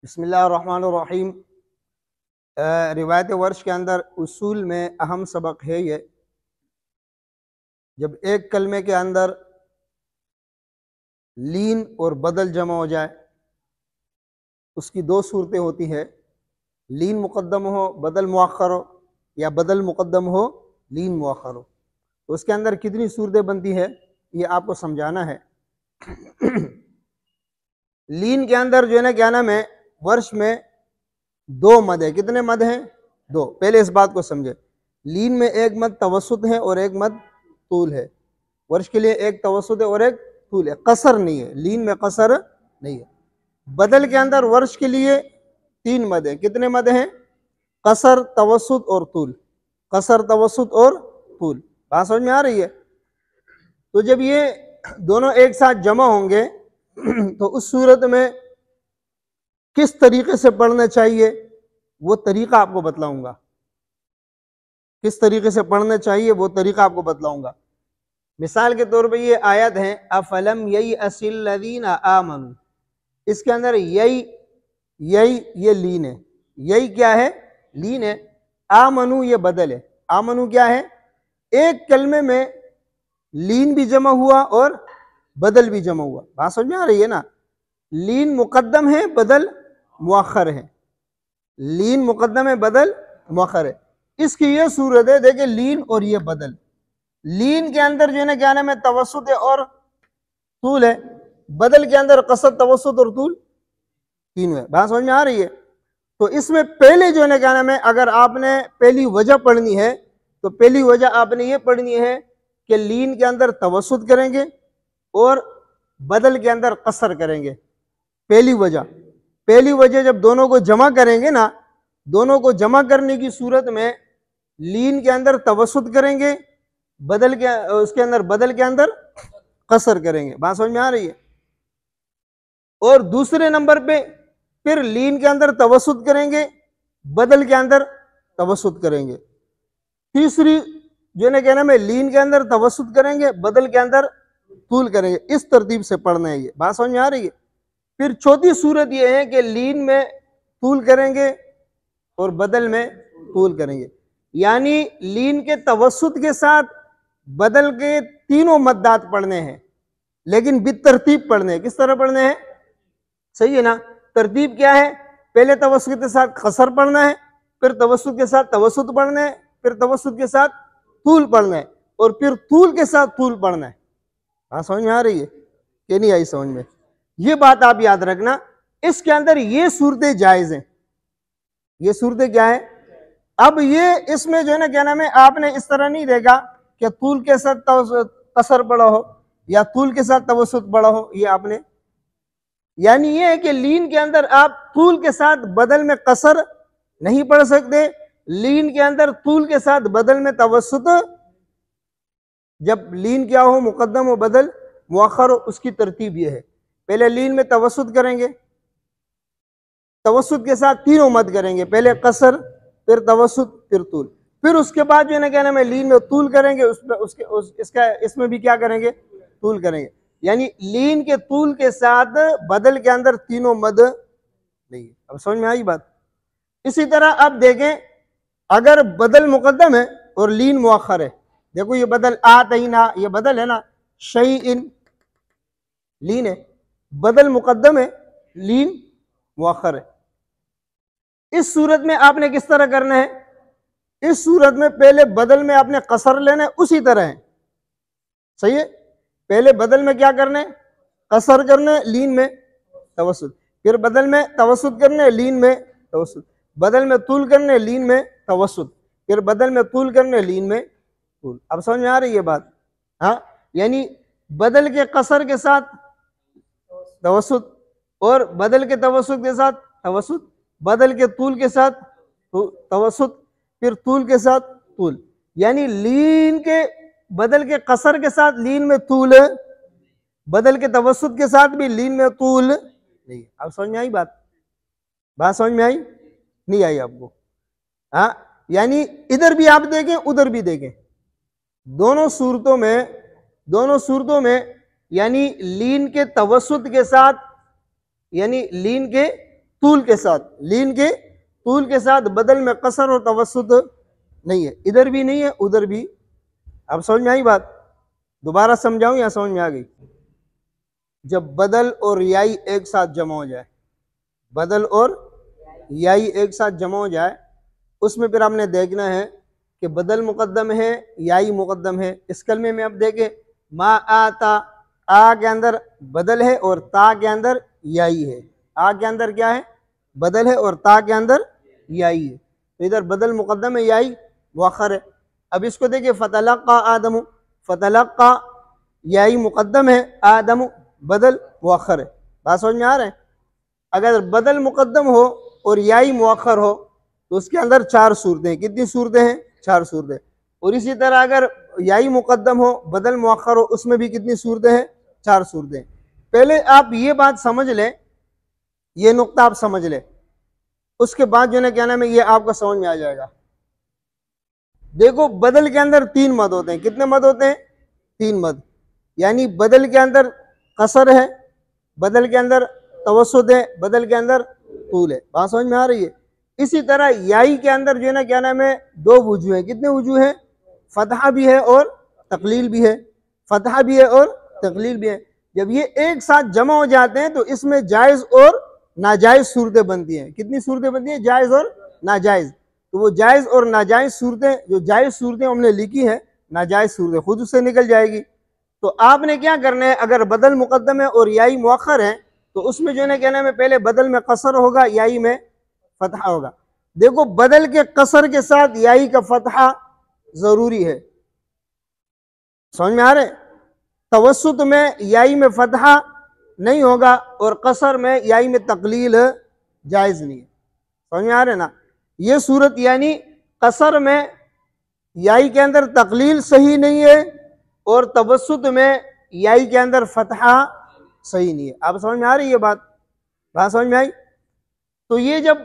بسم اللہ الرحمن الرحیم۔ روایت ورش کے اندر اصول میں اہم سبق ہے یہ، جب ایک کلمے کے اندر لین اور بدل جمع ہو جائے، اس کی دو صورتیں ہوتی ہیں، لین مقدم ہو بدل مؤخر ہو، یا بدل مقدم ہو لین مؤخر ہو، تو اس کے اندر کتنی صورتیں بنتی ہے یہ آپ کو سمجھانا ہے۔ لین کے اندر جو ہے نا کیا نام ہے، ورش میں دو مد ہے۔ کتنے مد ہیں؟ دو۔ پہلے اس بات کو سمجھے، لین میں ایک مد توسط ہے اور ایک مد طول ہے۔ ورش کے لیے ایک توسط ہے اور ایک طول ہے، قصر نہیں ہے، لین میں قصر نہیں ہے۔ بدل کے اندر ورش کے لیے تین مد ہیں۔ کتنے مد ہیں؟ قصر، توسط اور طول۔ قصر، توسط اور طول۔ بات سمجھ میں آ رہی ہے؟ تو جب یہ دونوں ایک ساتھ جمع ہوں گے تو اس صورت میں کس طریقے سے پڑھنا چاہیے وہ طریقہ آپ کو بتلاؤں گا۔ کس طریقے سے پڑھنا چاہیے وہ طریقہ آپ کو بتلاؤں گا۔ مثال کے طور پہ یہ آیت ہے افلم ییأس الذین آمنوا، اس کے اندر یہ لین ہے۔ یہی کیا ہے؟ لین ہے۔ آمنو یہ بدل ہے۔ آمنو کیا ہے؟ ایک کلمے میں لین بھی جمع ہوا اور بدل بھی جمع ہوا۔ بات سمجھ میں آ رہی ہے نا؟ لین مقدم ہے، بدل مؤخر ہے۔ لین مقدم ہے، بدل مؤخر ہے۔ اس کی یہ صورت ہے، دیکھیں لین اور یہ بدل۔ لین کے اندر جو ہے نا کیا نام ہے، توسط ہے اور طول ہے۔ بدل کے اندر قصر، توسط اور طول تینوں ہے۔ بات سمجھ میں آ رہی ہے؟ تو اس میں پہلے جو ہے نا کیا نام ہے، اگر آپ نے پہلی وجہ پڑھنی ہے تو پہلی وجہ آپ نے یہ پڑھنی ہے کہ لین کے اندر توسط کریں گے اور بدل کے اندر قصر کریں گے۔ پہلی وجہ جب دونوں کو جمع کریں گے نا، دونوں کو جمع کرنے کی صورت میں لین کے اندر توسط کریں گے، بدل کے اندر قصر کریں گے۔ بات سمجھ میں آ رہی ہے؟ اور دوسرے نمبر پہ پھر لین کے اندر توسط کریں گے، بدل کے اندر توسط کریں گے۔ تیسری جو ہے نا کیا نام ہے، لین کے اندر توسط کریں گے، بدل کے اندر طول کریں گے۔ اس ترتیب سے پڑھنا ہے یہ۔ بات سمجھ میں آ رہی ہے؟ پھر چوتھی صورت یہ ہے کہ لین میں طول کریں گے اور بدل میں طول کریں گے، یعنی لین کے توسط کے ساتھ بدل کے تینوں مدات پڑھنے ہیں، لیکن بالترتیب پڑھنے ہیں۔ کس طرح پڑھنے ہیں؟ صحیح ہے نا؟ ترتیب کیا ہے؟ پہلے توسط کے ساتھ قصر پڑھنا ہے، پھر توسط کے ساتھ توسط پڑھنا ہے، پھر توسط کے ساتھ طول پڑھنا ہے، اور پھر طول کے ساتھ طول پڑھنا ہے۔ ہاں سمجھ میں آ رہی ہے کہ نہیں آئی سمجھ میں؟ یہ بات آپ یاد رکھنا۔ اس کے اندر یہ صورتیں جائز ہیں۔ یہ صورتیں کیا ہے؟ اب یہ اس میں جو ہے نا کیا نام ہے، آپ نے اس طرح نہیں دیکھا کہ طول کے ساتھ قصر پڑھا ہو یا طول کے ساتھ توسط پڑھا ہو، یہ آپ نے، یعنی یہ ہے کہ لین کے اندر آپ طول کے ساتھ بدل میں قصر نہیں پڑھ سکتے، لین کے اندر طول کے ساتھ بدل میں توسط، جب لین کیا ہو، مقدم ہو بدل مؤخر ہو، اس کی ترتیب یہ ہے۔ پہلے لین میں توسط کریں گے، توسط کے ساتھ تینوں مد کریں گے، پہلے قصر، پھر توسط، پھر طول، پھر اس کے بعد جو ہے نا کیا نام ہے، لین میں طول کریں گے، اس میں بھی کیا کریں گے؟ طول کریں گے، یعنی لین کے طول کے ساتھ بدل کے اندر تینوں مد نہیں ہے۔ اب سمجھ میں آئی بات؟ اسی طرح اب دیکھیں، اگر بدل مقدم ہے اور لین مؤخر ہے، دیکھو یہ بدل آتینا، یہ بدل ہے نا، شیئن لین ہے، بدل مقدم ہے، لین مؤخر ہے۔ اس صورت میں آپ نے کس طرح کرنا ہے؟ اس صورت میں پہلے بدل میں آپ نے قصر لینا ہے، اسی طرح ہے، صحیح ہے؟ پہلے بدل میں کیا کرنا ہے؟ قصر کرنا ہے، لین میں توسط، پھر بدل میں توسط کرنا ہے، لین میں توسط، بدل میں طول کرنا ہے، لین میں توسط، پھر بدل میں طول کرنا ہے، لین میں طول۔ اب سمجھ میں آ رہی ہے بات؟ ہاں، یعنی بدل کے قصر کے ساتھ توسط، اور بدل کے توسط کے ساتھ توسط، بدل کے طول کے ساتھ توسط، پھر طول کے ساتھ طول، یعنی لین کے بدل کے قصر کے ساتھ لین میں طول، بدل کے توسط کے ساتھ بھی لین میں طول نہیں۔ اب سمجھ میں آئی بات؟ بات سمجھ میں آئی؟ نہیں آئی آپ کو؟ ہاں، یعنی ادھر بھی آپ دیکھیں، ادھر بھی دیکھیں، دونوں صورتوں میں یعنی لین کے توسط کے ساتھ، یعنی لین کے طول کے ساتھ، لین کے طول کے ساتھ بدل میں قصر اور توسط نہیں ہے، ادھر بھی نہیں ہے ادھر بھی. اب سمجھ میں آئی بات؟ دوبارہ سمجھاؤں یا سمجھ میں آ گئی؟ جب بدل اور یائی ایک ساتھ جمع ہو جائے، بدل اور یائی ایک ساتھ جمع ہو جائے، اس میں پھر ہم نے دیکھنا ہے کہ بدل مقدم ہے یائی مقدم ہے. اس کلمے میں اب دیکھیں ما آتا، آ کے اندر بدل ہے اور تا کے اندر یائی ہے. آ کے اندر کیا ہے؟ بدل ہے اور تا کے اندر یائی ہے. تو ادھر بدل مقدم ہے یائی مؤخر ہے. اب اس کو دیکھیں فتلقى آدم، فتلقى یائی مقدم ہے، آدم بدل مؤخر ہے. بات سمجھ میں آ رہے ہیں؟ اگر بدل مقدم ہو اور یائی مؤخر ہو تو اس کے اندر 4 صورتیں. کتنی صورتیں ہیں؟ 4 صورتیں. اور اسی طرح اگر یائی مقدم ہو بدل مؤخر ہو اس میں بھی کتنی صورتیں ہیں؟ 4 صورتیں. پہلے آپ یہ بات سمجھ لیں، یہ نقطہ آپ سمجھ لیں، اس کے بعد جو ہے کیا نام ہے یہ آپ کو سمجھ میں آ جائے گا. دیکھو بدل کے اندر 3 مد ہوتے ہیں. کتنے مد ہوتے ہیں؟ 3 مد. یعنی بدل کے اندر قصر ہے، بدل کے اندر توسط ہے، بدل کے اندر طول ہے. بات سمجھ میں آ رہی ہے؟ اسی طرح یائی کے اندر جو ہے نا کیا نام ہے 2 وجوہ ہیں. کتنے وجوہ ہیں؟ فتحہ بھی ہے اور تقلیل بھی ہے. فتحہ بھی ہے اور تقلیل بھی ہے. جب یہ ایک ساتھ جمع ہو جاتے ہیں تو اس میں جائز اور ناجائز صورتیں بنتی ہیں. کتنی صورتیں بنتی ہیں؟ جائز اور ناجائز. تو وہ جائز اور ناجائز صورتیں، جو جائز صورتیں ہم نے لکھی ہیں، ناجائز صورتیں خود اس سے نکل جائے گی. تو آپ نے کیا کرنا ہے، اگر بدل مقدم ہے اور یائی مؤخر ہے تو اس میں جو ہے نا کہنا ہے پہلے بدل میں قصر ہوگا، یائی میں فتحہ ہوگا. دیکھو بدل کے قصر کے ساتھ یائی کا فتحہ ضروری ہے. سمجھ میں آ رہے؟ توسط میں یائی میں فتحہ نہیں ہوگا اور قصر میں یائی میں تقلیل جائز نہیں ہے. سمجھ میں آ رہے نا؟ یہ صورت یعنی قصر میں یائی کے اندر تقلیل صحیح نہیں ہے اور توسط میں یائی کے اندر فتحہ صحیح نہیں ہے. آپ سمجھ میں آ رہی ہے بات؟ بات سمجھ میں آئی؟ تو یہ جب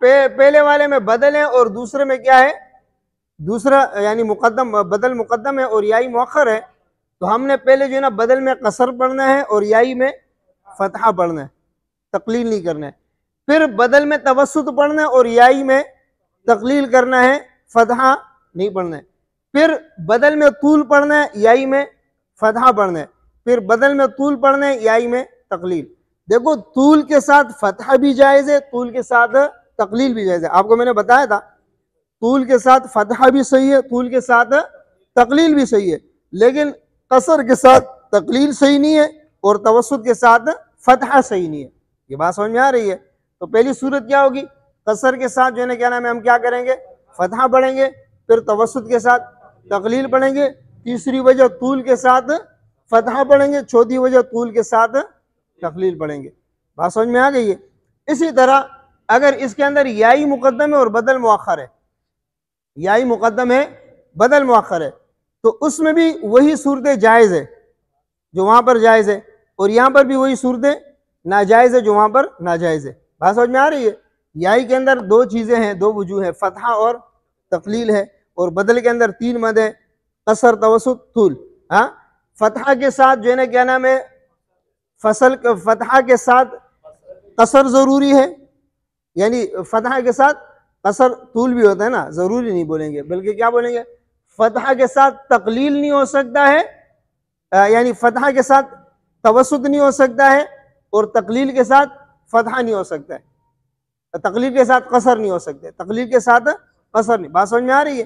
پہلے والے میں بدل ہے اور دوسرے میں کیا ہے، دوسرا یعنی مقدم بدل مقدم ہے اور یائی مؤخر ہے، تو ہم نے پہلے جو ہے نا بدل میں قصر پڑھنا ہے اور یائی میں فتحہ پڑھنا ہے، تقلیل نہیں کرنا ہے. پھر بدل میں توسط پڑھنا ہے اور یائی میں تقلیل کرنا ہے، فتحہ نہیں پڑھنا ہے. پھر بدل میں طول پڑھنا ہے، یائی میں فتحہ پڑھنا ہے. پھر بدل میں طول پڑھنا ہے، یائی میں تقلیل. دیکھو طول کے ساتھ فتحہ بھی جائز ہے، طول کے ساتھ تقلیل بھی جائز ہے. آپ کو میں نے بتایا تھا طول کے ساتھ فتحہ بھی صحیح ہے، طول کے ساتھ تقلیل بھی صحیح ہے، لیکن قصر کے ساتھ تقلیل صحیح نہیں ہے اور توسط کے ساتھ فتحہ صحیح نہیں ہے. یہ بات سمجھ میں آ رہی ہے؟ تو پہلی صورت کیا ہوگی، قصر کے ساتھ جو ہے نا کیا نام ہے ہم کیا کریں گے، فتحہ پڑھیں گے. پھر توسط کے ساتھ تقلیل پڑھیں گے. تیسری وجہ طول کے ساتھ فتحہ پڑھیں گے. چوتھی وجہ طول کے ساتھ تقلیل پڑھیں گے. بات سمجھ میں آ گئی ہے؟ اسی طرح اگر اس کے اندر یائی مقدم ہے اور بدل مؤخر ہے، یائی مقدم ہے بدل مؤخر ہے، تو اس میں بھی وہی صورتیں جائز ہے جو وہاں پر جائز ہے اور یہاں پر بھی وہی صورتیں ناجائز ہے جو وہاں پر ناجائز ہے. بات سمجھ میں آ رہی ہے؟ یائی کے اندر 2 چیزیں ہیں، 2 وجوہ ہیں، فتحہ اور تقلیل ہے. اور بدل کے اندر 3 مد ہے، قصر، توسط، طول. ہاں فتحہ کے ساتھ جو ہے نا کیا نام ہے فتحہ کے ساتھ قصر ضروری ہے، یعنی فتحہ کے ساتھ قصر، طول بھی ہوتا ہے نا، ضروری نہیں بولیں گے بلکہ کیا بولیں گے، فتحہ کے ساتھ تقلیل نہیں ہو سکتا ہے، یعنی فتحہ کے ساتھ توسط نہیں ہو سکتا ہے اور تقلیل کے ساتھ فتحہ نہیں ہو سکتا ہے، تقلیل کے ساتھ قصر نہیں ہو سکتے، تقلیل کے ساتھ قصر نہیں. بات سمجھ میں آ رہی ہے؟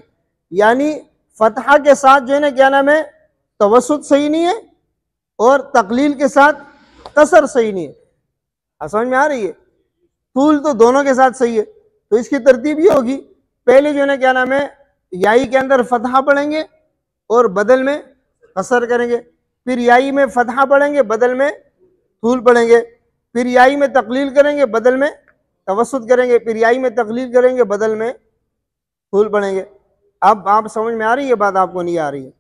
یعنی فتحہ کے ساتھ جو ہے نا کیا نام ہے توسط صحیح نہیں ہے اور تقلیل کے ساتھ قصر صحیح نہیں ہے. سمجھ میں آ رہی ہے؟ طول تو دونوں کے ساتھ صحیح ہے. تو اس کی ترتیب یہ ہوگی، پہلے جو ہے نا کیا نام ہے یائی کے اندر فتحہ پڑھیں گے اور بدل میں قصر کریں گے. پھر یائی میں فتحہ پڑھیں گے، بدل میں طول پڑھیں گے. پھر یائی میں تقلیل کریں گے، بدل میں توسط کریں گے. پھر یائی میں تقلیل کریں گے، بدل میں طول پڑھیں گے. اب آپ سمجھ میں آ رہی ہے بات؟ آپ کو نہیں آ رہی ہے؟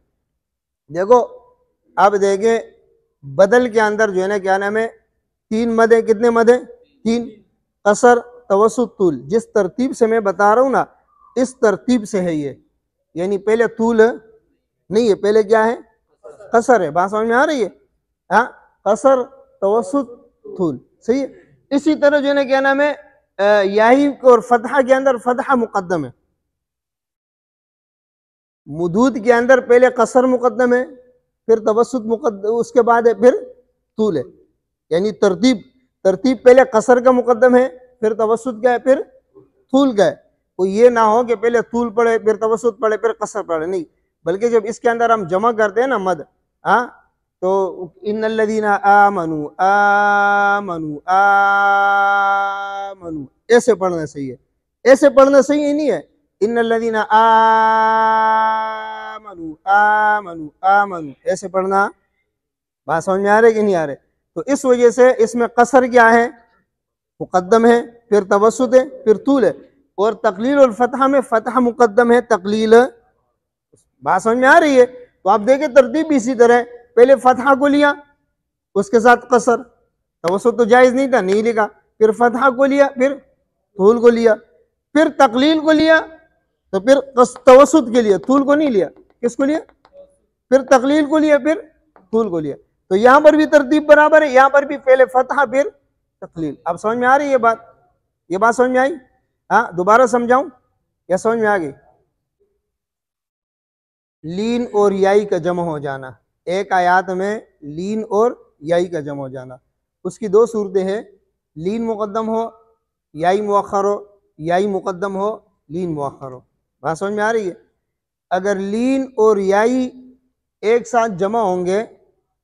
دیکھو اب دیکھیں بدل کے اندر جو ہے نا کیا نام ہے 3 مد ہیں. کتنے مد ہیں؟ 3. قصر، توسط، طول. جس ترتیب سے میں بتا رہا ہوں نا اس ترتیب سے ہے یہ، یعنی پہلے طول نہیں ہے، پہلے کیا ہے، قصر ہے. بات سمجھ میں آ رہی ہے؟ ہاں قصر، توسط، طول. صحیح ہے. اسی طرح جو ہے نا کیا نام ہے یائی اور فتحہ کے اندر فتحہ مقدم ہے، مدود کے اندر پہلے قصر مقدم ہے، پھر توسط مقدم، اس کے بعد ہے پھر طول ہے، یعنی ترتیب پہلے قصر کا مقدم ہے، پھر توسط کا ہے، پھر طول کا ہے۔ کوئی یہ نہ ہو کہ پہلے طول پڑھے پھر توسط پڑھے پھر قصر پڑھے، نہیں، بلکہ جب اس کے اندر ہم جمع کرتے ہیں نا مد، تو ان الذین آمنوا آمنوا آمنوا ایسے پڑھنا صحیح ہے، ایسے پڑھنا صحیح ہی نہیں ہے، ان الذین آمنوا آمنوا آمنوا ایسے پڑھنا، بات سمجھ میں آ رہے کہ نہیں آ رہے؟ تو اس وجہ سے اس میں قصر کیا ہے؟ مقدم ہے، پھر توسط ہے، پھر طول ہے، اور تقلیل الفتحہ میں فتحہ مقدم ہے، تقلیل، بات سمجھ میں آ رہی ہے؟ تو آپ دیکھیں ترتیب بھی اسی طرح ہے، پہلے فتحہ کو لیا، اس کے ساتھ قصر، توسط تو جائز نہیں تھا، نہیں لکھا، پھر فتحہ کو لیا، پھر طول کو لیا، پھر تقلیل کو لیا، تو پھر توسط کے لیے، طول کو نہیں لیا، کس کو لیا؟ پھر تقلیل کو لیا، پھر طول کو لیا۔ تو یہاں پر بھی ترتیب برابر ہے، یہاں پر بھی پہلے فتحہ پھر تقلیل۔ اب سمجھ میں آ رہی ہے یہ بات سمجھ میں آئی؟ دوبارہ سمجھاؤں یا سمجھ میں آ گئی؟ لین اور یائی کا جمع ہو جانا، ایک آیات میں لین اور یائی کا جمع ہو جانا، اس کی دو صورتیں ہیں، لین مقدم ہو، یائی مؤخر ہو، یائی مقدم ہو، لین مؤخر ہو۔ بات سمجھ میں آ رہی ہے؟ اگر لین اور یائی ایک ساتھ جمع ہوں گے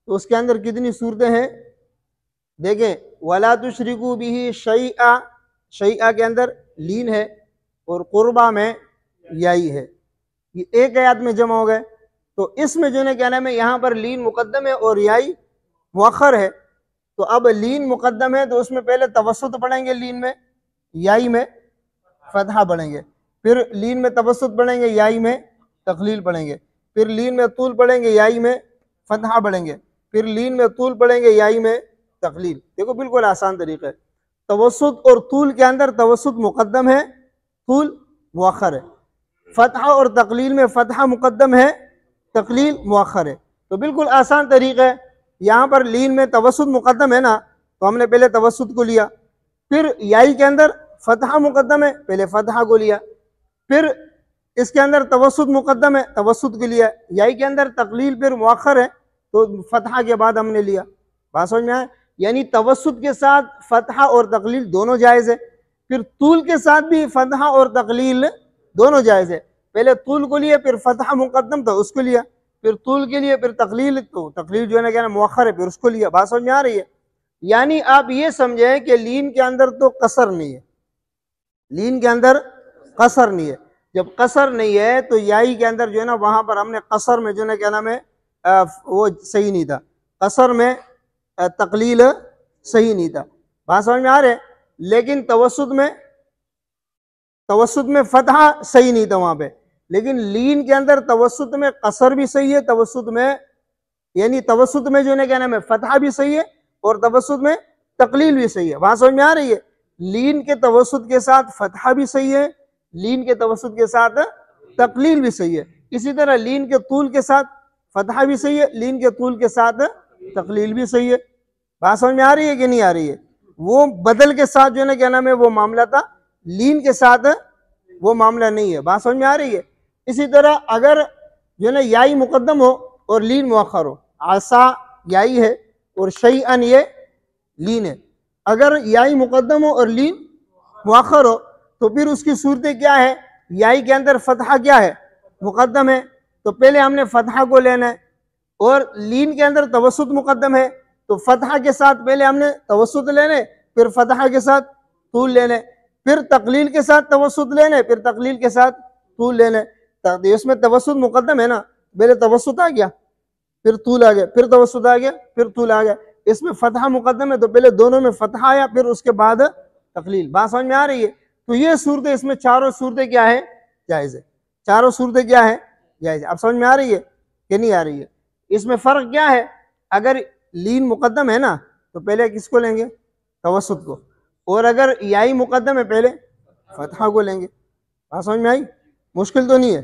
تو اس کے اندر کتنی صورتیں ہیں؟ دیکھیں، وَلَا تُشْرِكُوا بِهِ شَيْئًا، شیئا کے اندر لین ہے اور قربہ میں یائی ہے، یہ ایک آیات میں جمع ہو گئے۔ تو اس میں جو ہے کیا نام ہے، یہاں پر لین مقدم ہے اور یائی مؤخر ہے، تو اب لین مقدم ہے تو اس میں پہلے توسط پڑھیں گے، لین میں، یائی میں فتحہ پڑھیں گے، پھر لین میں توسط پڑھیں گے، یائی میں تقلیل پڑھیں گے، پھر لین میں طول پڑھیں گے، یائی میں فتحہ پڑھیں گے، پھر لین میں طول پڑھیں گے، یائی میں تقلیل۔ دیکھو بالکل آسان طریقہ ہے۔ توسط اور طول کے اندر توسط مقدم ہے، طول مؤخر ہے، فتحہ اور تقلیل میں فتحہ مقدم ہے، تقلیل مؤخر ہے۔ تو بالکل آسان طریقہ ہے، یہاں پر لین میں توسط مقدم ہے نا، تو ہم نے پہلے توسط کو لیا، پھر یائی کے اندر فتحہ مقدم ہے، پہلے فتحہ کو لیا، پھر اس کے اندر توسط مقدم ہے، توسط کے لیا، یائی کے اندر تقلیل پھر مؤخر ہے تو فتحہ کے بعد ہم نے لیا۔ بات سمجھ میں آئے؟ یعنی توسط کے ساتھ فتحہ اور تقلیل دونوں جائز ہے، پھر طول کے ساتھ بھی فتحہ اور تقلیل دونوں جائز ہے، پہلے طول کو لیا، پھر فتحہ مقدم تھا اس کو لیا، پھر طول کے لیے، پھر تقلیل، تو تقلیل جو ہے نا مؤخر ہے، پھر اس کو لیا۔ بات سمجھ میں آ رہی ہے؟ یعنی آپ یہ سمجھیں کہ لین کے اندر تو قصر نہیں ہے، لین کے اندر قصر نہیں ہے، جب قصر نہیں ہے تو یائی کے اندر جو ہے نا وہاں پر ہم نے قصر میں جو ہے نا کیا نام ہے وہ صحیح نہیں تھا، قصر میں تقلیل صحیح نہیں تھا۔ بات سمجھ میں آ رہے؟ لیکن توسط میں فتحہ صحیح نہیں تھا وہاں پہ، لیکن لین کے اندر توسط میں قصر بھی صحیح ہے، توسط میں یعنی توسط میں جو ہے کیا نام ہے فتحہ بھی صحیح ہے اور توسط میں تقلیل بھی صحیح ہے۔ بات سمجھ میں آ رہی ہے؟ لین کے توسط کے ساتھ فتحہ بھی صحیح ہے، لین کے توسط کے ساتھ تقلیل بھی صحیح ہے، اسی طرح لین کے طول کے ساتھ فتحہ بھی صحیح ہے، لین کے طول کے ساتھ تقلیل بھی صحیح ہے۔ بات سمجھ میں آ رہی ہے کہ نہیں آ رہی ہے؟ وہ بدل کے ساتھ جو ہے نا کیا نام ہے وہ معاملہ تھا، لین کے ساتھ وہ معاملہ نہیں ہے۔ بات سمجھ میں آ رہی ہے؟ اسی طرح اگر جو ہے نا یائی مقدم ہو اور لین مؤخر ہو، عصا یائی ہے اور شیئن یہ لین ہے، اگر یائی مقدم ہو اور لین مؤخر ہو تو پھر اس کی صورتیں کیا ہے؟ یائی کے اندر فتحہ کیا ہے؟ مقدم ہے، تو پہلے ہم نے فتحہ کو لینا ہے، اور لین کے اندر توسط مقدم ہے تو فتحہ کے ساتھ پہلے ہم نے توسط لینے، پھر فتحہ کے ساتھ طول لینے، پھر تقلیل کے ساتھ توسط لینے، پھر تقلیل کے ساتھ طول لینے۔ اس میں توسط مقدم ہے نا، پہلے توسط آ گیا، پھر طول آ گیا، پھر توسط آ گیا، پھر طول آ گیا۔ اس میں فتحہ مقدم ہے تو پہلے دونوں میں فتحہ آیا، پھر اس کے بعد تقلیل۔ بات سمجھ میں آ رہی ہے؟ تو یہ صورتیں، اس میں چاروں صورتیں کیا ہے؟ جائز ہے، چاروں صورتیں کیا ہے؟ جائز ہے۔ اب سمجھ میں آ رہی ہے کہ نہیں آ رہی ہے؟ اس میں فرق کیا ہے؟ اگر لین مقدم ہے نا تو پہلے کس کو لیں گے؟ توسط کو، اور اگر یائی مقدم ہے پہلے فتحہ کو لیں گے۔ بات سمجھ میں آئی؟ مشکل تو نہیں ہے؟